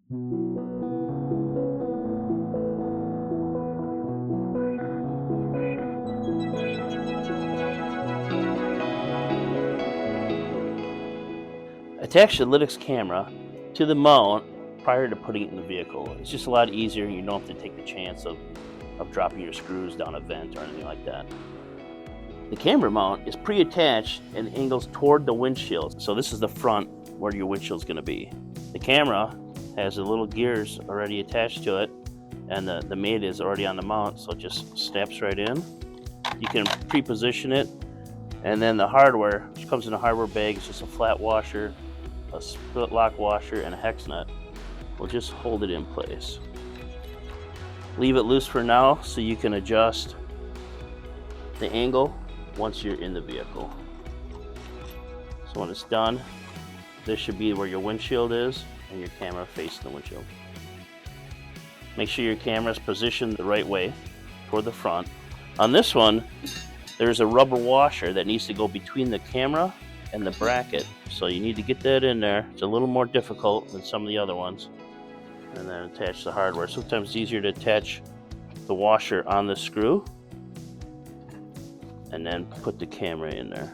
Attach the Lytx camera to the mount prior to putting it in the vehicle. It's just a lot easier. You don't have to take the chance of dropping your screws down a vent or anything like that. The camera mount is pre-attached and angles toward the windshield. So this is the front where your windshield is going to be. The camera has the little gears already attached to it, and the mate is already on the mount, so it just snaps right in. You can pre-position it, and then the hardware, which comes in a hardware bag, it's just a flat washer, a split lock washer, and a hex nut. We'll just hold it in place. Leave it loose for now so you can adjust the angle once you're in the vehicle. So when it's done, this should be where your windshield is and your camera facing the windshield. Make sure your camera is positioned the right way toward the front. On this one, there's a rubber washer that needs to go between the camera and the bracket. So you need to get that in there. It's a little more difficult than some of the other ones. And then attach the hardware. Sometimes it's easier to attach the washer on the screw and then put the camera in there.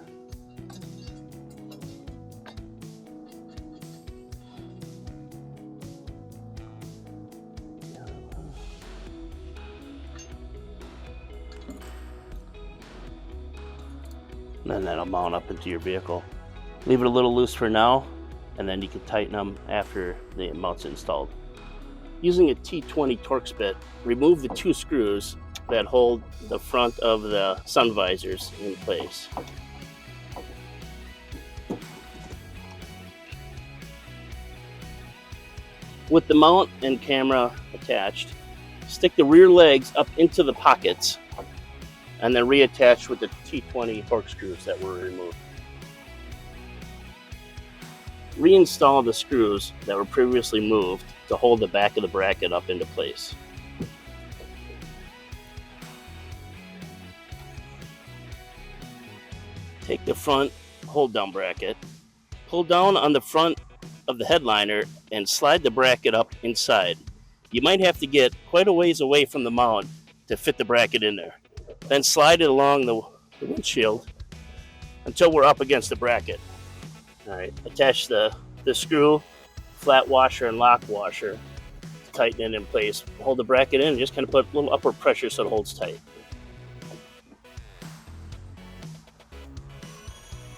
And then that'll mount up into your vehicle. Leave it a little loose for now, and then you can tighten them after the mount's installed. Using a T20 Torx bit, remove the two screws that hold the front of the sun visors in place. With the mount and camera attached, stick the rear legs up into the pockets and then reattach with the T20 Torx screws that were removed. Reinstall the screws that were previously moved to hold the back of the bracket up into place. Take the front hold down bracket, pull down on the front of the headliner and slide the bracket up inside. You might have to get quite a ways away from the mount to fit the bracket in there. Then slide it along the windshield until we're up against the bracket. All right, attach the screw, flat washer, and lock washer to tighten it in place. Hold the bracket in and just kind of put a little upward pressure so it holds tight.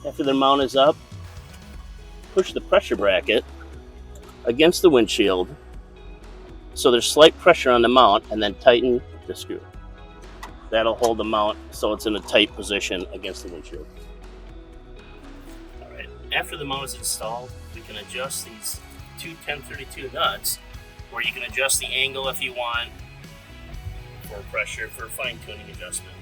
After the mount is up, push the pressure bracket against the windshield so there's slight pressure on the mount, and then tighten the screw. That'll hold the mount so it's in a tight position against the windshield. Alright, after the mount is installed, we can adjust these two 1032 nuts, where you can adjust the angle if you want for pressure, for fine-tuning adjustment.